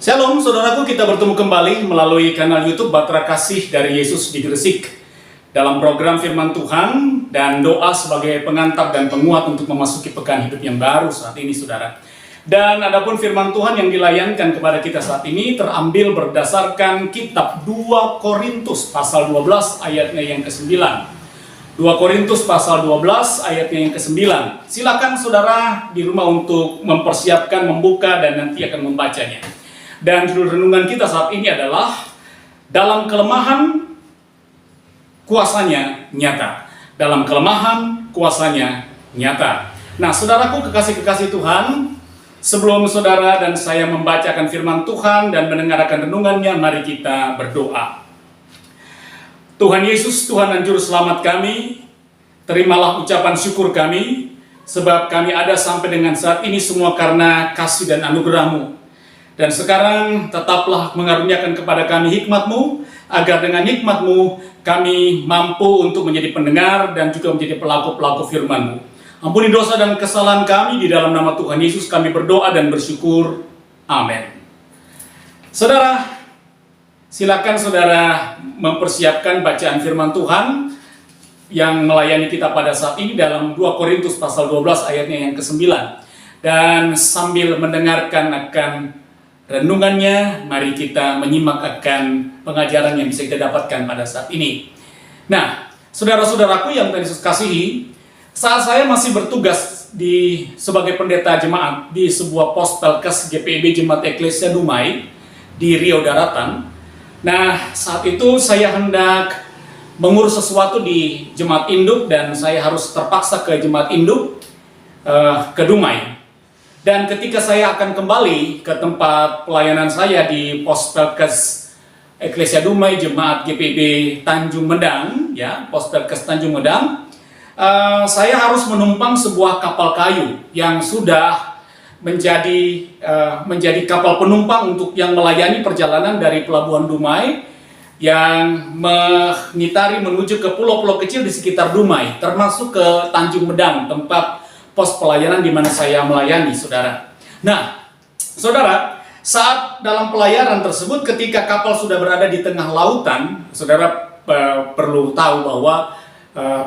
Shalom saudaraku, kita bertemu kembali melalui kanal YouTube Bahtera Kasih dari Yesus di Gresik dalam program Firman Tuhan dan doa sebagai pengantap dan penguat untuk memasuki pekan hidup yang baru saat ini, saudara. Dan adapun firman Tuhan yang dilayankan kepada kita saat ini terambil berdasarkan kitab 2 Korintus pasal 12 ayatnya yang ke-9. 2 Korintus pasal 12 ayatnya yang ke-9. Silakan saudara di rumah untuk mempersiapkan, membuka dan nanti akan membacanya. Dan judul renungan kita saat ini adalah dalam kelemahan kuasanya nyata. Dalam kelemahan kuasanya nyata. Nah, saudaraku kekasih-kekasih Tuhan, sebelum saudara dan saya membacakan firman Tuhan dan mendengarkan renungannya, mari kita berdoa. Tuhan Yesus, Tuhan dan Juru Selamat kami, terimalah ucapan syukur kami, sebab kami ada sampai dengan saat ini semua karena kasih dan anugerah-Mu. Dan sekarang tetaplah mengaruniakan kepada kami hikmat-Mu, agar dengan hikmat-Mu kami mampu untuk menjadi pendengar dan juga menjadi pelaku-pelaku firman-Mu. Ampuni dosa dan kesalahan kami, di dalam nama Tuhan Yesus kami berdoa dan bersyukur. Amin. Saudara, silakan saudara mempersiapkan bacaan firman Tuhan yang melayani kita pada saat ini dalam 2 Korintus pasal 12 ayatnya yang ke-9. Dan sambil mendengarkan akan renungannya, mari kita menyimak akan pengajaran yang bisa kita dapatkan pada saat ini. Nah, saudara-saudaraku yang Tuhan Yesus kasihi, saat saya masih bertugas sebagai pendeta jemaat di sebuah pos Pelkes GPIB Jemaat Eklesia Dumai di Riau Daratan. Nah, saat itu saya hendak mengurus sesuatu di Jemaat Induk dan saya harus terpaksa ke Jemaat Induk ke Dumai. Dan ketika saya akan kembali ke tempat pelayanan saya di pos Pelkes Eklesia Dumai Jemaat GPIB Tanjung Medang, ya, pos Pelkes Tanjung Medang, saya harus menumpang sebuah kapal kayu yang sudah menjadi kapal penumpang untuk yang melayani perjalanan dari Pelabuhan Dumai yang mengitari menuju ke pulau-pulau kecil di sekitar Dumai, termasuk ke Tanjung Medang, tempat pos pelayanan di mana saya melayani, saudara. Nah, saudara, saat dalam pelayanan tersebut, ketika kapal sudah berada di tengah lautan, saudara perlu tahu bahwa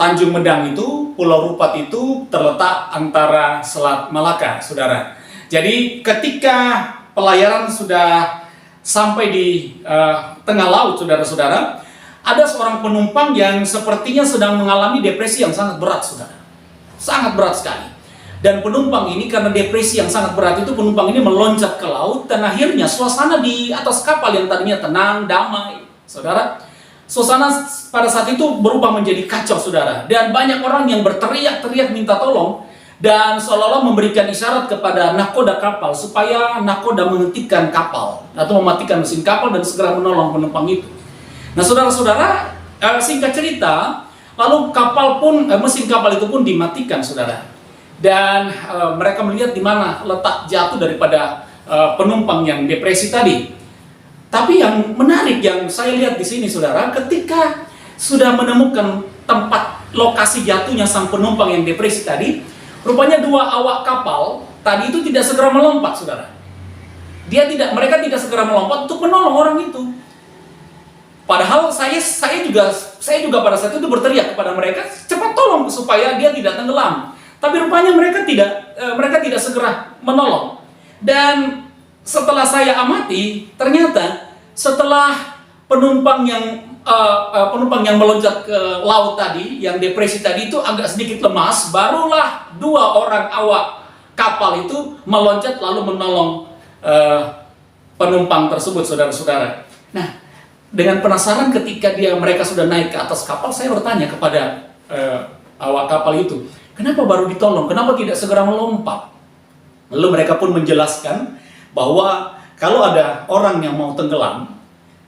Tanjung Medang itu, Pulau Rupat itu terletak antara Selat Malaka, saudara. Jadi ketika pelayaran sudah sampai di tengah laut, saudara-saudara, ada seorang penumpang yang sepertinya sedang mengalami depresi yang sangat berat, saudara. Sangat berat sekali. Dan penumpang ini karena depresi yang sangat berat itu, penumpang ini meloncat ke laut dan akhirnya suasana di atas kapal yang tadinya tenang, damai, saudara, suasana pada saat itu berubah menjadi kacau, saudara. Dan banyak orang yang berteriak-teriak minta tolong dan seolah-olah memberikan isyarat kepada nahkoda kapal supaya nahkoda menghentikan kapal atau mematikan mesin kapal dan segera menolong penumpang itu. Nah, saudara-saudara, singkat cerita, lalu mesin kapal itu pun dimatikan, saudara. Dan mereka melihat di mana letak jatuh daripada penumpang yang depresi tadi. Tapi yang menarik yang saya lihat di sini, saudara, ketika sudah menemukan tempat lokasi jatuhnya sang penumpang yang depresi tadi, rupanya dua awak kapal tadi itu tidak segera melompat, saudara. Mereka tidak segera melompat untuk menolong orang itu. Padahal saya juga pada saat itu berteriak kepada mereka, cepat tolong supaya dia tidak tenggelam. Tapi rupanya mereka tidak segera menolong. Dan setelah saya amati, ternyata setelah penumpang yang meloncat ke laut tadi, yang depresi tadi itu agak sedikit lemas, barulah dua orang awak kapal itu meloncat lalu menolong penumpang tersebut, saudara-saudara. Nah, dengan penasaran ketika mereka sudah naik ke atas kapal, saya bertanya kepada awak kapal itu, kenapa baru ditolong? Kenapa tidak segera melompat? Lalu mereka pun menjelaskan bahwa kalau ada orang yang mau tenggelam,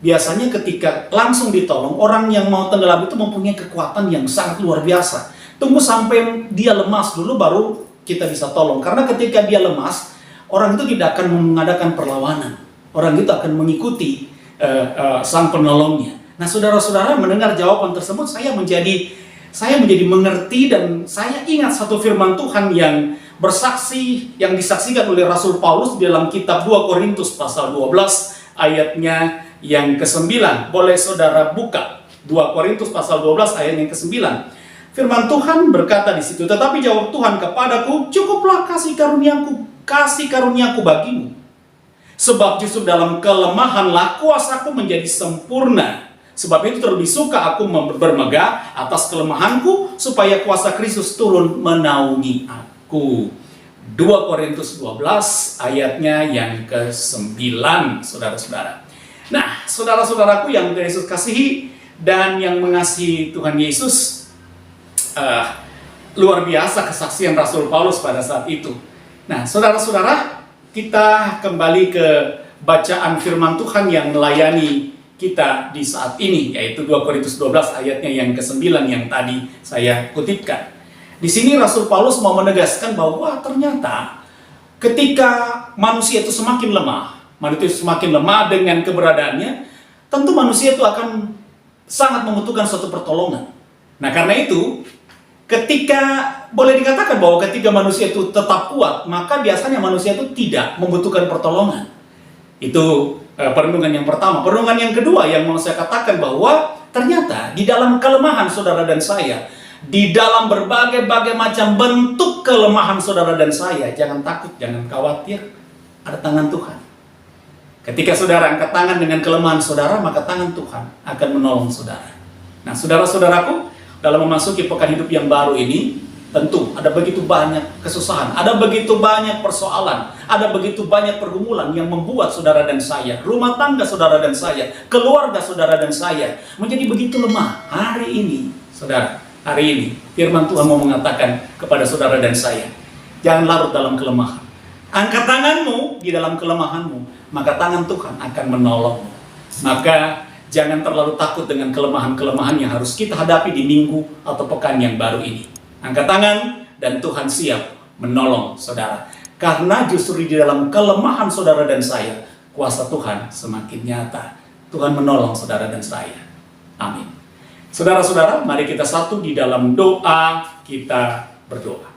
biasanya ketika langsung ditolong, orang yang mau tenggelam itu mempunyai kekuatan yang sangat luar biasa. Tunggu sampai dia lemas dulu baru kita bisa tolong. Karena ketika dia lemas, orang itu tidak akan mengadakan perlawanan. Orang itu akan mengikuti sang penolongnya. Nah, saudara-saudara, mendengar jawaban tersebut saya menjadi mengerti dan saya ingat satu firman Tuhan yang bersaksi yang disaksikan oleh Rasul Paulus di dalam kitab 2 Korintus pasal 12 ayatnya yang ke-9. Boleh saudara buka 2 Korintus pasal 12 ayat yang ke-9. Firman Tuhan berkata di situ, tetapi jawab Tuhan kepadaku, cukuplah kasih karuniaku bagimu. Sebab justru dalam kelemahanlah kuasaku menjadi sempurna. Sebab itu terlebih suka aku bermegah atas kelemahanku, supaya kuasa Kristus turun menaungi aku. 2 Korintus 12 ayatnya yang ke-9, saudara-saudara. Nah, saudara-saudaraku yang Yesus kasihi dan yang mengasihi Tuhan Yesus, luar biasa kesaksian Rasul Paulus pada saat itu. Nah, saudara-saudara, kita kembali ke bacaan firman Tuhan yang melayani kita di saat ini, yaitu 2 Korintus 12 ayatnya yang ke-9 yang tadi saya kutipkan. Di sini Rasul Paulus mau menegaskan bahwa ternyata ketika manusia itu semakin lemah dengan keberadaannya, tentu manusia itu akan sangat membutuhkan suatu pertolongan. Nah, karena itu boleh dikatakan bahwa ketika manusia itu tetap kuat, maka biasanya manusia itu tidak membutuhkan pertolongan. Itu perenungan yang pertama. Perenungan yang kedua yang mau saya katakan bahwa ternyata di dalam kelemahan saudara dan saya, di dalam berbagai macam bentuk kelemahan saudara dan saya, jangan takut, jangan khawatir, ada tangan Tuhan. Ketika saudara angkat tangan dengan kelemahan saudara, maka tangan Tuhan akan menolong saudara. Nah, saudara-saudaraku, dalam memasuki pekan hidup yang baru ini, tentu ada begitu banyak kesusahan, ada begitu banyak persoalan, ada begitu banyak pergumulan yang membuat saudara dan saya, rumah tangga saudara dan saya, keluarga saudara dan saya menjadi begitu lemah. Hari ini, saudara, hari ini firman Tuhan mau mengatakan kepada saudara dan saya, jangan larut dalam kelemahan. Angkat tanganmu di dalam kelemahanmu, maka tangan Tuhan akan menolongmu. Maka jangan terlalu takut dengan kelemahan-kelemahan yang harus kita hadapi di minggu atau pekan yang baru ini. Angkat tangan dan Tuhan siap menolong saudara. Karena justru di dalam kelemahan saudara dan saya, kuasa Tuhan semakin nyata. Tuhan menolong saudara dan saya. Amin. Saudara-saudara, mari kita satu di dalam doa, kita berdoa.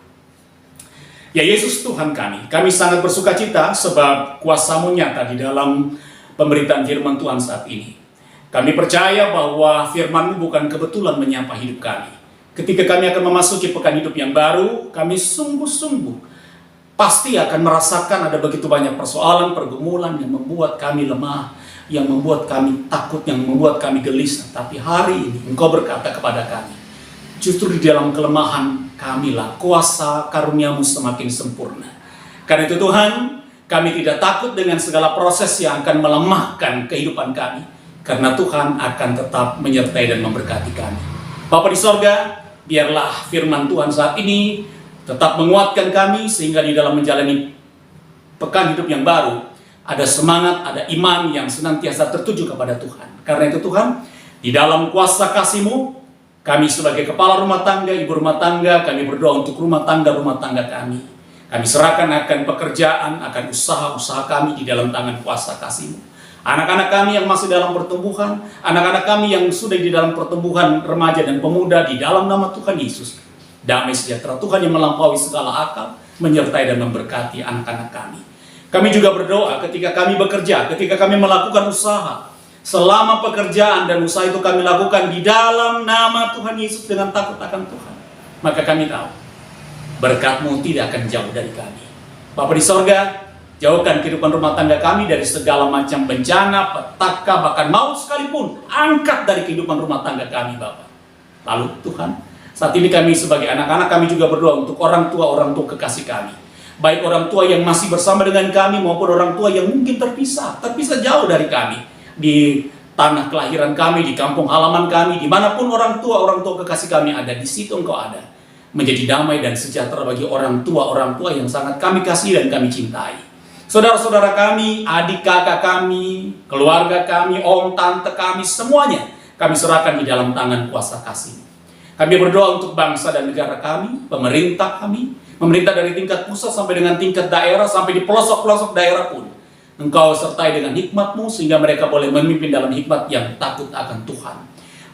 Ya Yesus Tuhan kami sangat bersuka cita sebab kuasa-Mu nyata di dalam pemberitaan firman Tuhan saat ini. Kami percaya bahwa firman-Mu bukan kebetulan menyapa hidup kami. Ketika kami akan memasuki pekan hidup yang baru, kami sungguh-sungguh pasti akan merasakan ada begitu banyak persoalan, pergumulan yang membuat kami lemah, yang membuat kami takut, yang membuat kami gelisah. Tapi hari ini Engkau berkata kepada kami, justru di dalam kelemahan kamilah kuasa karunia-Mu semakin sempurna. Karena itu Tuhan, kami tidak takut dengan segala proses yang akan melemahkan kehidupan kami. Karena Tuhan akan tetap menyertai dan memberkati kami. Bapa di sorga, biarlah firman Tuhan saat ini tetap menguatkan kami, sehingga di dalam menjalani pekan hidup yang baru, ada semangat, ada iman yang senantiasa tertuju kepada Tuhan. Karena itu Tuhan, di dalam kuasa kasih-Mu, kami sebagai kepala rumah tangga, ibu rumah tangga, kami berdoa untuk rumah tangga kami. Kami serahkan akan pekerjaan, akan usaha-usaha kami di dalam tangan kuasa kasih-Mu. Anak-anak kami yang masih dalam pertumbuhan, anak-anak kami yang sudah di dalam pertumbuhan remaja dan pemuda, di dalam nama Tuhan Yesus, damai sejahtera Tuhan yang melampaui segala akal, menyertai dan memberkati anak-anak kami. Kami juga berdoa ketika kami bekerja, ketika kami melakukan usaha, selama pekerjaan dan usaha itu kami lakukan di dalam nama Tuhan Yesus dengan takut akan Tuhan, maka kami tahu berkat-Mu tidak akan jauh dari kami. Bapa di sorga, jauhkan kehidupan rumah tangga kami dari segala macam bencana, petaka, bahkan maut sekalipun. Angkat dari kehidupan rumah tangga kami, Bapa. Lalu Tuhan, saat ini kami sebagai anak-anak, kami juga berdoa untuk orang tua kekasih kami. Baik orang tua yang masih bersama dengan kami, maupun orang tua yang mungkin terpisah jauh dari kami. Di tanah kelahiran kami, di kampung halaman kami, dimanapun orang tua kekasih kami ada, di situ Engkau ada. Menjadi damai dan sejahtera bagi orang tua yang sangat kami kasih dan kami cintai. Saudara-saudara kami, adik kakak kami, keluarga kami, om, tante kami, semuanya kami serahkan di dalam tangan kuasa kasih. Kami berdoa untuk bangsa dan negara kami, pemerintah kami, pemerintah dari tingkat pusat sampai dengan tingkat daerah, sampai di pelosok-pelosok daerah pun. Engkau sertai dengan hikmat-Mu sehingga mereka boleh memimpin dalam hikmat yang takut akan Tuhan.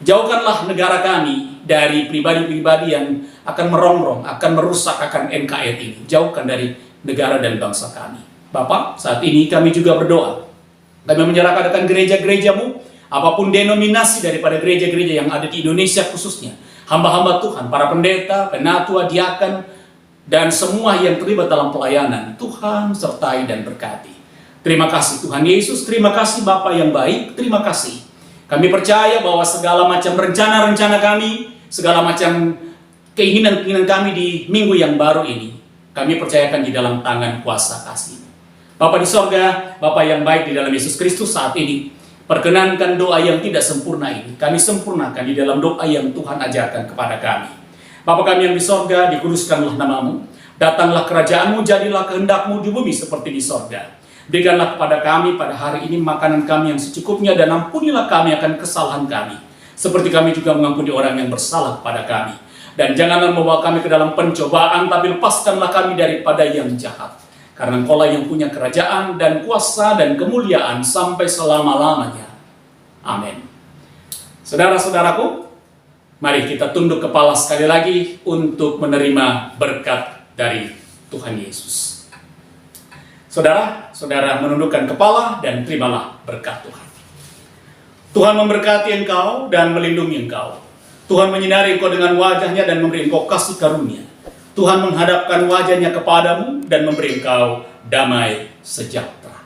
Jauhkanlah negara kami dari pribadi-pribadi yang akan merongrong, akan merusak akan NKRI ini. Jauhkan dari negara dan bangsa kami. Bapak, saat ini kami juga berdoa. Kami menyerahkan akan gereja-gerejamu, apapun denominasi daripada gereja-gereja yang ada di Indonesia khususnya. Hamba-hamba Tuhan, para pendeta, penatua, diakan, dan semua yang terlibat dalam pelayanan. Tuhan sertai dan berkati. Terima kasih Tuhan Yesus, terima kasih Bapa yang baik, terima kasih. Kami percaya bahwa segala macam rencana-rencana kami, segala macam keinginan-keinginan kami di minggu yang baru ini, kami percayakan di dalam tangan kuasa kasih. Bapa di sorga, Bapa yang baik di dalam Yesus Kristus saat ini, perkenankan doa yang tidak sempurna ini, kami sempurnakan di dalam doa yang Tuhan ajarkan kepada kami. Bapa kami yang di sorga, dikuduskanlah namamu, datanglah kerajaanmu, jadilah kehendakmu di bumi seperti di sorga. Berikanlah kepada kami pada hari ini makanan kami yang secukupnya, dan ampunilah kami akan kesalahan kami, seperti kami juga mengampuni orang yang bersalah kepada kami. Dan janganlah membawa kami ke dalam pencobaan, tapi lepaskanlah kami daripada yang jahat. Karena Engkaulah yang punya kerajaan dan kuasa dan kemuliaan sampai selama-lamanya. Amin. Saudara-saudaraku, mari kita tunduk kepala sekali lagi untuk menerima berkat dari Tuhan Yesus. Saudara-saudara menundukkan kepala dan terimalah berkat Tuhan. Tuhan memberkati engkau dan melindungi engkau. Tuhan menyinari engkau dengan wajahnya dan memberi engkau kasih karunia. Tuhan menghadapkan wajahnya kepadamu dan memberi engkau damai sejahtera.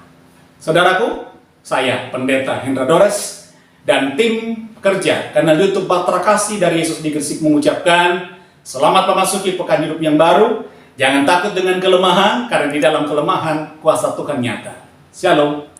Saudaraku, saya Pendeta Hendra Dores dan tim kerja kanal YouTube Bahtera Kasih dari Yesus di Gresik mengucapkan selamat memasuki pekan hidup yang baru. Jangan takut dengan kelemahan, karena di dalam kelemahan kuasa Tuhan nyata. Shalom.